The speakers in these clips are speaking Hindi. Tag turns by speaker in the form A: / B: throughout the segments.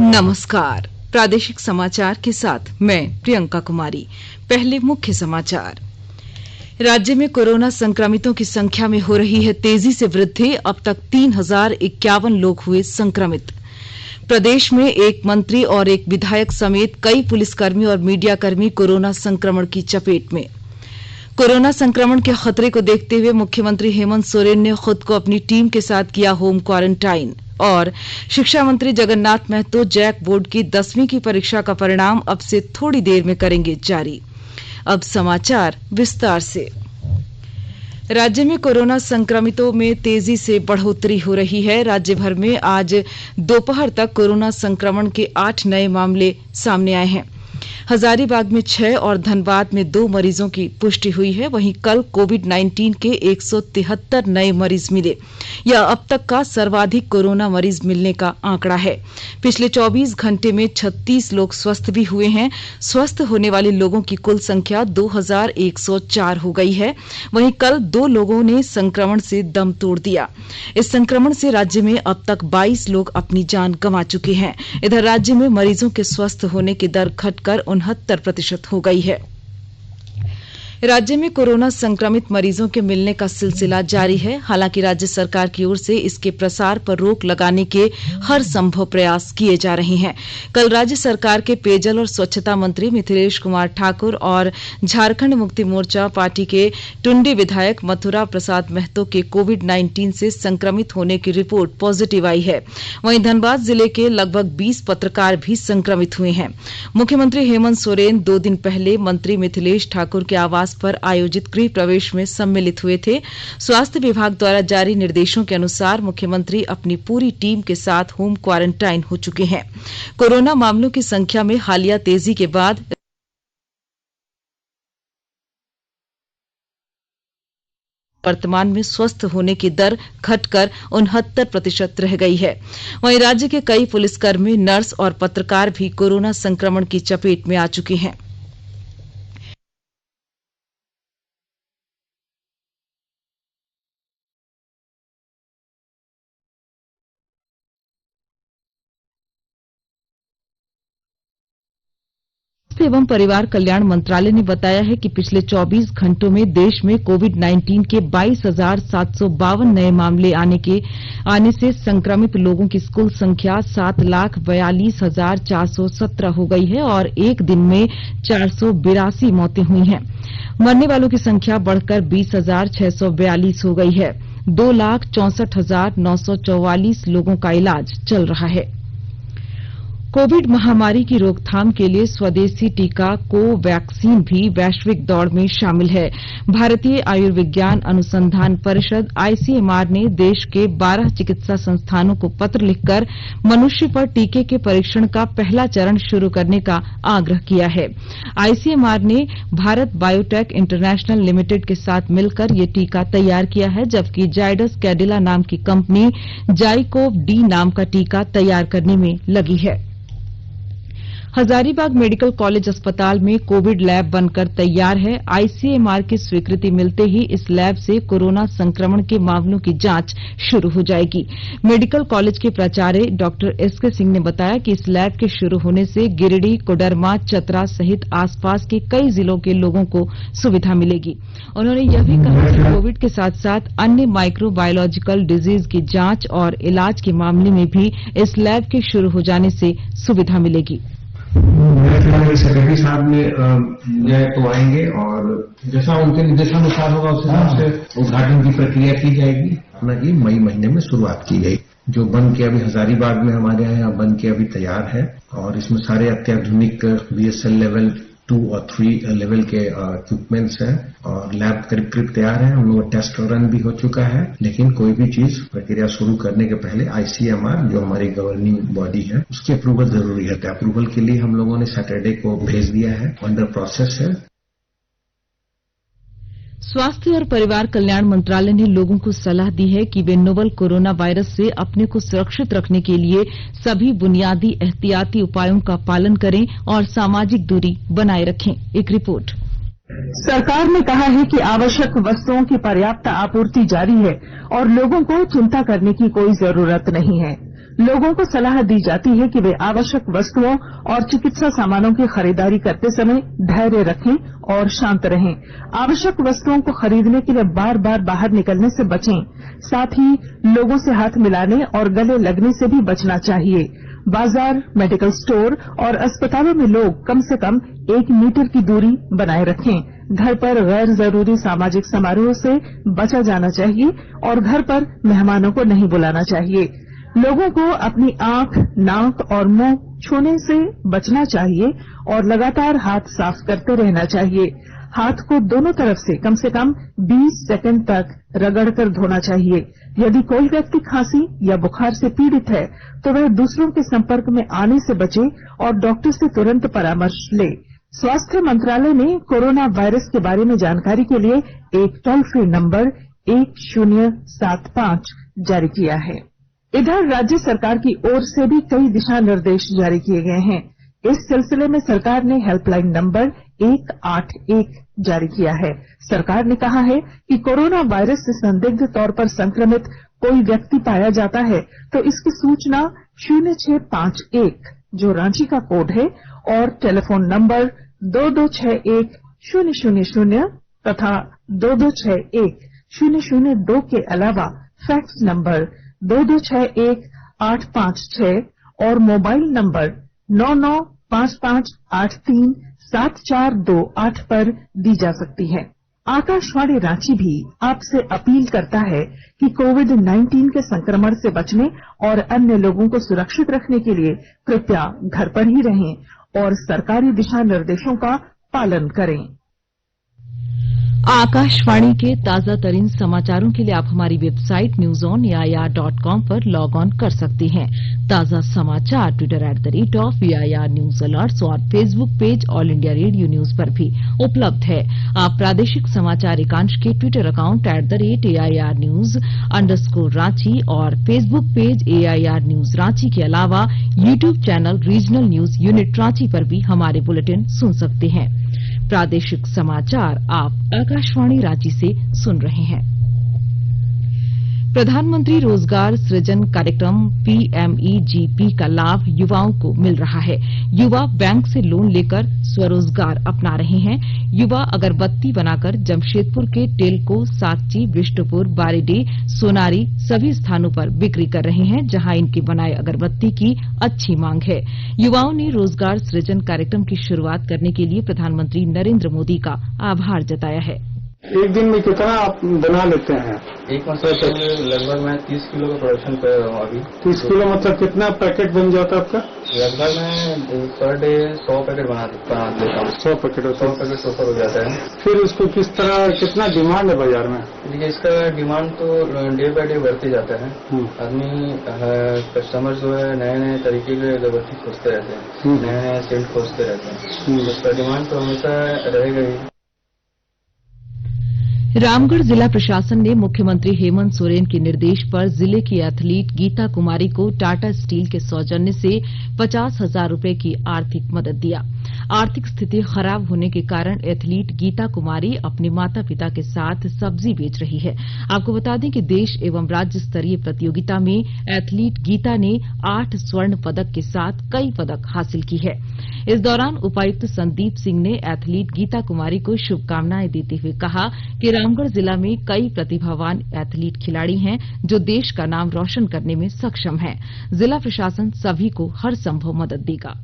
A: नमस्कार। प्रादेशिक समाचार के साथ मैं प्रियंका कुमारी। पहले मुख्य समाचार। राज्य में कोरोना संक्रमितों की संख्या में हो रही है तेजी से वृद्धि। अब तक 3051 लोग हुए संक्रमित। प्रदेश में एक मंत्री और एक विधायक समेत कई पुलिसकर्मी और मीडियाकर्मी कोरोना संक्रमण की चपेट में। कोरोना संक्रमण के खतरे को देखते हुए मुख्यमंत्री हेमंत सोरेन ने खुद को अपनी टीम के साथ किया होम क्वारंटाइन। और शिक्षा मंत्री जगन्नाथ महतो जैक बोर्ड की 10वीं की परीक्षा का परिणाम अब से थोड़ी देर में करेंगे जारी। अब समाचार विस्तार से। राज्य में कोरोना संक्रमितों में तेजी से बढ़ोतरी हो रही है। राज्य भर में आज दोपहर तक कोरोना संक्रमण के 8 नए मामले सामने आए हैं। हजारीबाग में 6 और धनबाद में 2 मरीजों की पुष्टि हुई है। वहीं कल कोविड-19 के 173 नए मरीज मिले। यह अब तक का सर्वाधिक कोरोना मरीज मिलने का आंकड़ा है। पिछले 24 घंटे में 36 लोग स्वस्थ भी हुए हैं। स्वस्थ होने वाले लोगों की कुल संख्या 2104 हो गई है। वहीं कल 2 लोगों ने संक्रमण से दम तोड़ दिया। इस संक्रमण से राज्य में अब तक 22 लोग अपनी जान गंवा चुके हैं। इधर राज्य में मरीजों के स्वस्थ होने की दर घटकर 69% हो गई है। राज्य में कोरोना संक्रमित मरीजों के मिलने का सिलसिला जारी है। हालांकि राज्य सरकार की ओर से इसके प्रसार पर रोक लगाने के हर संभव प्रयास किए जा रहे हैं। कल राज्य सरकार के पेयजल और स्वच्छता मंत्री मिथिलेश कुमार ठाकुर और झारखंड मुक्ति मोर्चा पार्टी के टुंडी विधायक मथुरा प्रसाद महतो के कोविड-19 से संक्रमित होने की रिपोर्ट पॉजिटिव आई है। वहीं धनबाद जिले के लगभग 20 पत्रकार भी संक्रमित हुए हैं। मुख्यमंत्री हेमंत सोरेन 2 दिन पहले मंत्री मिथिलेश ठाकुर के आवास पर आयोजित गृह प्रवेश में सम्मिलित हुए थे। स्वास्थ्य विभाग द्वारा जारी निर्देशों के अनुसार मुख्यमंत्री अपनी पूरी टीम के साथ होम क्वारंटाइन हो चुके हैं। कोरोना मामलों की संख्या में हालिया तेजी के बाद वर्तमान में स्वस्थ होने की दर घटकर 69% रह गई है। वहीं राज्य के कई पुलिसकर्मी, नर्स और पत्रकार भी कोरोना संक्रमण की चपेट में आ चुके हैं। एवं परिवार कल्याण मंत्रालय ने बताया है कि पिछले 24 घंटों में देश में कोविड-19 के 22,752 नए मामले आने से संक्रमित लोगों की कुल संख्या 7,42,417 हो गई है और एक दिन में 482 मौतें हुई हैं। मरने वालों की संख्या बढ़कर 20,642 हो गई है। 2,64,944 लोगों का इलाज चल रहा है। कोविड महामारी की रोकथाम के लिए स्वदेशी टीका कोवैक्सीन भी वैश्विक दौड़ में शामिल है। भारतीय आयुर्विज्ञान अनुसंधान परिषद आईसीएमआर ने देश के 12 चिकित्सा संस्थानों को पत्र लिखकर मनुष्य पर टीके के परीक्षण का पहला चरण शुरू करने का आग्रह किया है। आईसीएमआर ने भारत बायोटेक इंटरनेशनल लिमिटेड के साथ मिलकर ये टीका तैयार किया है, जबकि जायडस कैडिला नाम की कंपनी जाइकोव डी नाम का टीका तैयार करने में लगी है। हजारीबाग मेडिकल कॉलेज अस्पताल में कोविड लैब बनकर तैयार है। आईसीएमआर की स्वीकृति मिलते ही इस लैब से कोरोना संक्रमण के मामलों की जांच शुरू हो जाएगी। मेडिकल कॉलेज के प्राचार्य डॉक्टर एसके सिंह ने बताया कि इस लैब के शुरू होने से गिरिडीह, कोडरमा, चतरा सहित आसपास के कई जिलों के लोगों को सुविधा मिलेगी। उन्होंने यह भी कहा कि कोविड के साथ साथ अन्य माइक्रोबायोलॉजिकल डिजीज की जांच और इलाज के मामले में भी इस लैब के शुरू हो जाने से सुविधा मिलेगी।
B: सेक्रेटरी साहब ने तो आएंगे और जैसा उनके निर्देशानुसार होगा उस हिसाब से उद्घाटन की प्रक्रिया की जाएगी। ये मई महीने में शुरुआत की गई। जो बन के अभी हजारीबाग में हमारे यहाँ बन के अभी तैयार है और इसमें सारे अत्याधुनिक बीएसएल लेवल 2 और 3 लेवल के इक्विपमेंट्स हैं और लैब करीब तैयार है। हम लोग टेस्ट रन भी हो चुका है, लेकिन कोई भी चीज प्रक्रिया शुरू करने के पहले आईसीएमआर जो हमारी गवर्निंग बॉडी है उसकी अप्रूवल जरूरी है। अप्रूवल के लिए हम लोगों ने सैटरडे को भेज दिया है, अंडर प्रोसेस है।
A: स्वास्थ्य और परिवार कल्याण मंत्रालय ने लोगों को सलाह दी है कि वे नोवल कोरोना वायरस से अपने को सुरक्षित रखने के लिए सभी बुनियादी एहतियाती उपायों का पालन करें और सामाजिक दूरी बनाए रखें। एक रिपोर्ट।
C: सरकार ने कहा है कि आवश्यक वस्तुओं की पर्याप्त आपूर्ति जारी है और लोगों को चिंता करने की कोई जरूरत नहीं है। लोगों को सलाह दी जाती है कि वे आवश्यक वस्तुओं और चिकित्सा सामानों की खरीदारी करते समय धैर्य रखें और शांत रहें। आवश्यक वस्तुओं को खरीदने के लिए बार बार बाहर निकलने से बचें। साथ ही लोगों से हाथ मिलाने और गले लगने से भी बचना चाहिए। बाजार, मेडिकल स्टोर और अस्पतालों में लोग कम से कम 1 मीटर की दूरी बनाए रखें। घर पर गैर जरूरी सामाजिक समारोह से बचा जाना चाहिए और घर पर मेहमानों को नहीं बुलाना चाहिए। लोगों को अपनी आंख, नाक और मुंह छूने से बचना चाहिए और लगातार हाथ साफ करते रहना चाहिए। हाथ को दोनों तरफ से कम 20 सेकंड तक रगड़कर धोना चाहिए। यदि कोई व्यक्ति खांसी या बुखार से पीड़ित है तो वह दूसरों के संपर्क में आने से बचे और डॉक्टर से तुरंत परामर्श ले। स्वास्थ्य मंत्रालय ने कोरोना वायरस के बारे में जानकारी के लिए एक टोल फ्री नंबर 1075 जारी किया है। इधर राज्य सरकार की ओर से भी कई दिशा निर्देश जारी किए गए हैं। इस सिलसिले में सरकार ने हेल्पलाइन नंबर 181 जारी किया है। सरकार ने कहा है कि कोरोना वायरस से संदिग्ध तौर पर संक्रमित कोई व्यक्ति पाया जाता है तो इसकी सूचना 0651 जो रांची का कोड है और टेलीफोन नंबर 2261-000 तथा 2261-002 के अलावा फैक्स नंबर 2261-856 और मोबाइल नंबर 9955837428 पर दी जा सकती है। आकाशवाणी रांची भी आपसे अपील करता है कि कोविड-19 के संक्रमण से बचने और अन्य लोगों को सुरक्षित रखने के लिए कृपया घर पर ही रहें और सरकारी दिशा निर्देशों का पालन करें।
A: आकाशवाणी के ताजा तरीन समाचारों के लिए आप हमारी वेबसाइट newsonair.com पर लॉग ऑन कर सकते हैं। ताजा समाचार ट्विटर @AIR न्यूज अलर्ट्स और Facebook page all India radio news पर भी उपलब्ध है। आप प्रादेशिक समाचार एकांश के ट्विटर अकाउंट @AIR न्यूज_रांची और Facebook page AIR news Ranchi के अलावा YouTube channel regional news unit Ranchi पर भी हमारे बुलेटिन सुन सकते हैं। प्रादेशिक समाचार आप आकाशवाणी रांची से सुन रहे हैं। प्रधानमंत्री रोजगार सृजन कार्यक्रम PMEGP का लाभ युवाओं को मिल रहा है। युवा बैंक से लोन लेकर स्वरोजगार अपना रहे हैं। युवा अगरबत्ती बनाकर जमशेदपुर के टेलको, साकची, विष्णुपुर, बारीडीह, सोनारी सभी स्थानों पर बिक्री कर रहे हैं जहां इनके बनाए अगरबत्ती की अच्छी मांग है। युवाओं ने रोजगार सृजन कार्यक्रम की शुरुआत करने के लिए प्रधानमंत्री नरेंद्र मोदी का आभार जताया है।
D: एक दिन में कितना आप बना लेते हैं?
E: एक मतलब लगभग मैं 30 किलो का प्रोडक्शन कर रहा हूँ अभी।
D: 30 किलो मतलब कितना पैकेट बन जाता है आपका?
E: लगभग मैं पर डे 100 पैकेट बना लेता हूँ।
D: 100 पैकेट
E: ऊपर हो जाता है।
D: फिर उसको किस तरह, कितना डिमांड है बाजार में?
E: देखिए इसका डिमांड तो डे बाय डे बढ़ते जाता है। आदमी कस्टमर जो है नए नए तरीके के अगरबत्ती खोजते रहते हैं, नए नए सेंट खोजते रहते हैं। उसका डिमांड तो हमेशा रहेगा ही।
A: रामगढ़ जिला प्रशासन ने मुख्यमंत्री हेमंत सोरेन के निर्देश पर जिले की एथलीट गीता कुमारी को टाटा स्टील के सौजन्य से 50,000 रुपए की आर्थिक मदद दिया। आर्थिक स्थिति खराब होने के कारण एथलीट गीता कुमारी अपने माता पिता के साथ सब्जी बेच रही है। आपको बता दें कि देश एवं राज्य स्तरीय प्रतियोगिता में एथलीट गीता ने 8 स्वर्ण पदक के साथ कई पदक हासिल की है। इस दौरान उपायुक्त संदीप सिंह ने एथलीट गीता कुमारी को शुभकामनाएं देते हुए कहा कि रामगढ़ जिला में कई प्रतिभावान एथलीट खिलाड़ी हैं जो देश का नाम रोशन करने में सक्षम हैं। जिला प्रशासन सभी को हर संभव मदद देगा।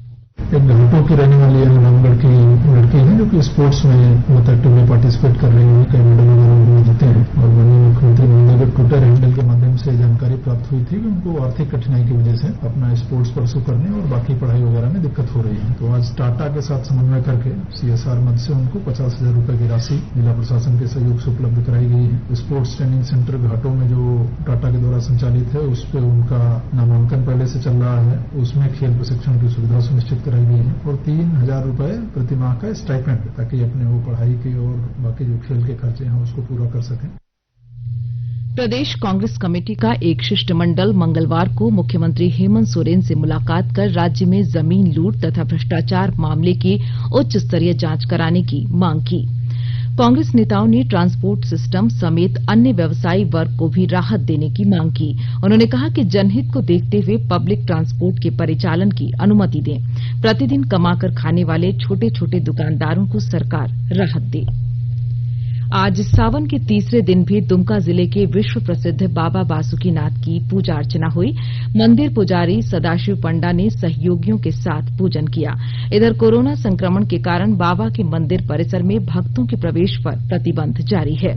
F: एक घाटों की रहने वाली रामगढ़ की लड़की है जो कि स्पोर्ट्स में बहुत एक्टिवली पार्टिसिपेट कर रही है, कई मेडल वगैरह जीते हैं। और माननीय मुख्यमंत्री महोदय के ट्विटर हैंडल के माध्यम से जानकारी प्राप्त हुई थी कि उनको आर्थिक कठिनाई की वजह से अपना स्पोर्ट्स परसू करने और बाकी पढ़ाई वगैरह में दिक्कत हो रही है। तो आज टाटा के साथ समन्वय करके CSR मद से उनको 50,000 रुपए की राशि जिला प्रशासन के सहयोग से उपलब्ध कराई गई है। स्पोर्ट्स ट्रेनिंग सेंटर घाटों में जो टाटा के द्वारा संचालित है उस पर उनका नामांकन पहले से चल रहा है, उसमें खेल प्रशिक्षण की सुविधा सुनिश्चित कराई गई है और 3,000 रुपए प्रति माह का स्टाइपेंड ताकि अपने वो पढ़ाई के और बाकी जो खेल के खर्चे हैं उसको पूरा कर सकें।
A: प्रदेश कांग्रेस कमेटी का एक शिष्टमंडल मंगलवार को मुख्यमंत्री हेमंत सोरेन से मुलाकात कर राज्य में जमीन लूट तथा भ्रष्टाचार मामले की उच्च स्तरीय जांच कराने की मांग की। कांग्रेस नेताओं ने ट्रांसपोर्ट सिस्टम समेत अन्य व्यवसायी वर्ग को भी राहत देने की मांग की। उन्होंने कहा कि जनहित को देखते हुए पब्लिक ट्रांसपोर्ट के परिचालन की अनुमति दें। प्रतिदिन कमाकर खाने वाले छोटे छोटे दुकानदारों को सरकार राहत दे। आज सावन के तीसरे दिन भी दुमका जिले के विश्व प्रसिद्ध बाबा बासुकीनाथ की पूजा अर्चना हुई। मंदिर पुजारी सदाशिव पंडा ने सहयोगियों के साथ पूजन किया। इधर कोरोना संक्रमण के कारण बाबा के मंदिर परिसर में भक्तों के प्रवेश पर प्रतिबंध जारी है।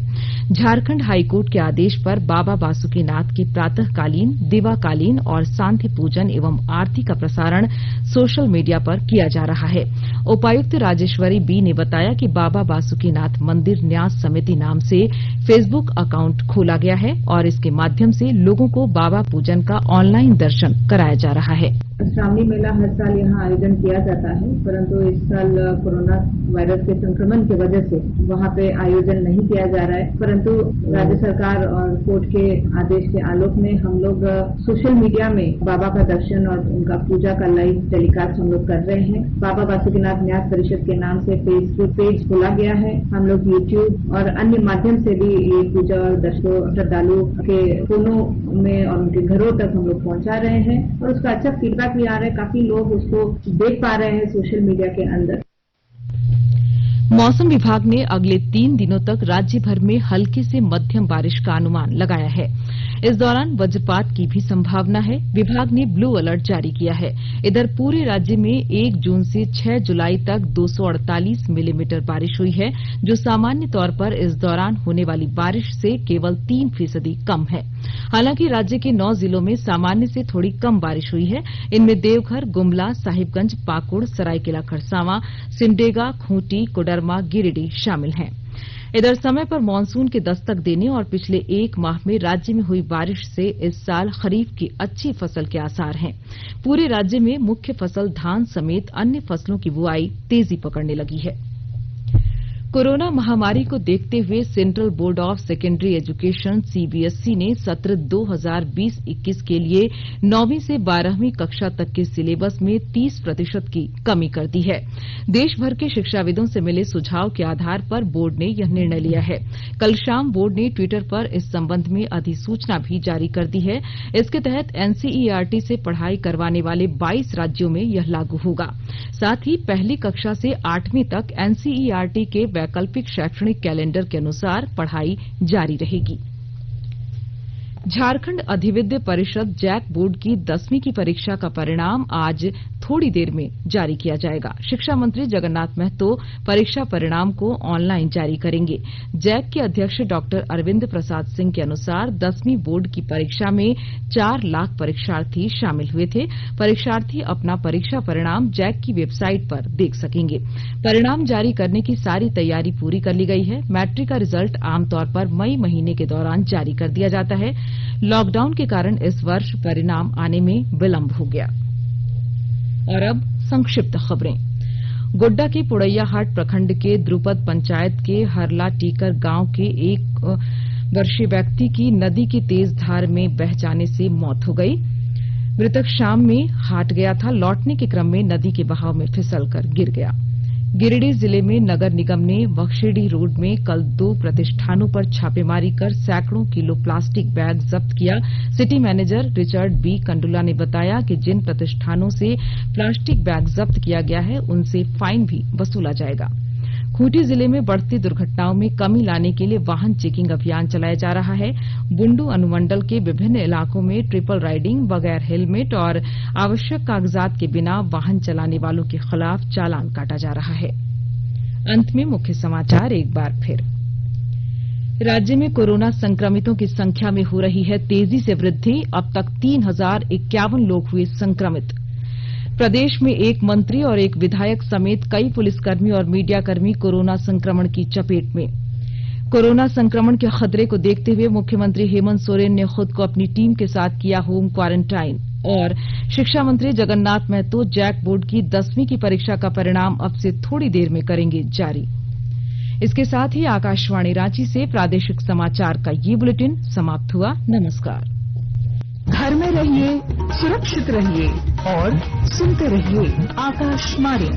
A: झारखंड हाईकोर्ट के आदेश पर बाबा बासुकीनाथ की प्रातःकालीन, दिवाकालीन और सांध्य पूजन एवं आरती का प्रसारण सोशल मीडिया पर किया जा रहा है। उपायुक्त राजेश्वरी बी ने बताया कि बाबा बासुकीनाथ मंदिर न्यास समिति नाम से फेसबुक अकाउंट खोला गया है और इसके माध्यम से लोगों को बाबा पूजन का ऑनलाइन दर्शन कराया जा रहा है।
G: श्रावणी मेला हर साल यहाँ आयोजन किया जाता है, परंतु इस साल कोरोना वायरस के संक्रमण की वजह से वहाँ पे आयोजन नहीं किया जा रहा है। परंतु राज्य सरकार और कोर्ट के आदेश के आलोक में हम लोग सोशल मीडिया में बाबा का दर्शन और उनका पूजा का लाइव टेलीकास्ट हम लोग कर रहे हैं। बाबा बासुकीनाथ न्यास परिषद के नाम से फेसबुक पेज खोला गया है। हम लोग यूट्यूब और अन्य माध्यम से भी ये पूजा और दर्शकों श्रद्धालु के फोनों में और उनके घरों तक हम लोग पहुंचा रहे हैं और उसका अच्छा फीडबैक भी आ रहा है। काफी लोग उसको देख पा रहे हैं सोशल मीडिया के अंदर।
A: मौसम विभाग ने अगले 3 दिनों तक राज्य भर में हल्की से मध्यम बारिश का अनुमान लगाया है। इस दौरान वज्रपात की भी संभावना है। विभाग ने ब्लू अलर्ट जारी किया है। इधर पूरे राज्य में 1 जून से 6 जुलाई तक 248 मिलीमीटर बारिश हुई है, जो सामान्य तौर पर इस दौरान होने वाली बारिश से केवल 3% कम है। हालांकि राज्य के 9 जिलों में सामान्य से थोड़ी कम बारिश हुई है। इनमें देवघर, गुमला, साहिबगंज, पाकुड़, सरायकेला खरसावां, सिमडेगा, खूंटी, कोडरमा, गिरिडीह शामिल हैं। इधर समय पर मानसून के दस्तक देने और पिछले 1 माह में राज्य में हुई बारिश से इस साल खरीफ की अच्छी फसल के आसार हैं। पूरे राज्य में मुख्य फसल धान समेत अन्य फसलों की बुआई तेजी पकड़ने लगी है। कोरोना महामारी को देखते हुए central board of secondary education CBSE ने सत्र 2020-21 के लिए 9वीं से 12वीं कक्षा तक के सिलेबस में 30% की कमी कर दी है। देश भर के शिक्षाविदों से मिले सुझाव के आधार पर बोर्ड ने यह निर्णय लिया है। कल शाम बोर्ड ने ट्विटर पर इस संबंध में अधिसूचना भी जारी कर दी है। इसके तहत एनसीईआरटी से पढ़ाई करवाने वाले 22 राज्यों में यह लागू होगा। साथ ही पहली कक्षा से 8वीं तक एनसीईआरटी के वैकल्पिक शैक्षणिक कैलेंडर के अनुसार पढ़ाई जारी रहेगी। झारखंड अधिविद्य परिषद जैक बोर्ड की 10वीं की परीक्षा का परिणाम आज थोड़ी देर में जारी किया जाएगा। शिक्षा मंत्री जगन्नाथ महतो परीक्षा परिणाम को ऑनलाइन जारी करेंगे। जैक के अध्यक्ष डॉक्टर अरविंद प्रसाद सिंह के अनुसार 10वीं बोर्ड की परीक्षा में 4 लाख परीक्षार्थी शामिल हुए थे। परीक्षार्थी अपना परीक्षा परिणाम जैक की वेबसाइट पर देख सकेंगे। परिणाम जारी करने की सारी तैयारी पूरी कर ली गई है। मैट्रिक का रिजल्ट आमतौर पर मई महीने के दौरान जारी कर दिया जाता है। लॉकडाउन के कारण इस वर्ष परिणाम आने में विलंब हो गया। और अब संक्षिप्त खबरें। गोड्डा के पुड़ैयाहाट प्रखंड के द्रुपद पंचायत के हरला टीकर गांव के 1 वर्षीय व्यक्ति की नदी की तेज धार में बह जाने से मौत हो गई। मृतक शाम में हाट गया था। लौटने के क्रम में नदी के बहाव में फिसलकर गिर गया। गिरिडीह जिले में नगर निगम ने बख्शीडीह रोड में कल 2 प्रतिष्ठानों पर छापेमारी कर सैकड़ों किलो प्लास्टिक बैग जब्त किया। City manager Richard B Kandula ने बताया कि जिन प्रतिष्ठानों से प्लास्टिक बैग जब्त किया गया है उनसे फाइन भी वसूला जाएगा। खूंटी जिले में बढ़ती दुर्घटनाओं में कमी लाने के लिए वाहन चेकिंग अभियान चलाया जा रहा है। बुंडू अनुमंडल के विभिन्न इलाकों में ट्रिपल राइडिंग, बगैर हेलमेट और आवश्यक कागजात के बिना वाहन चलाने वालों के खिलाफ चालान काटा जा रहा है। अंत में मुख्य समाचार एक बार फिर। राज्य में कोरोना संक्रमितों की संख्या में हो रही है तेजी से वृद्धि। अब तक 3051 लोग हुए संक्रमित। प्रदेश में 1 मंत्री और 1 विधायक समेत कई पुलिसकर्मी और मीडियाकर्मी कोरोना संक्रमण की चपेट में। कोरोना संक्रमण के खतरे को देखते हुए मुख्यमंत्री हेमंत सोरेन ने खुद को अपनी टीम के साथ किया होम क्वारंटाइन। और शिक्षा मंत्री जगन्नाथ महतो जैक बोर्ड की 10वीं की परीक्षा का परिणाम अब से थोड़ी देर में करेंगे जारी। इसके साथ ही आकाशवाणी रांची से प्रादेशिक समाचार का ये बुलेटिन समाप्त हुआ। नमस्कार।
C: घर में रहिए, सुरक्षित रहिए और सुनते रहिए आकाशवाणी।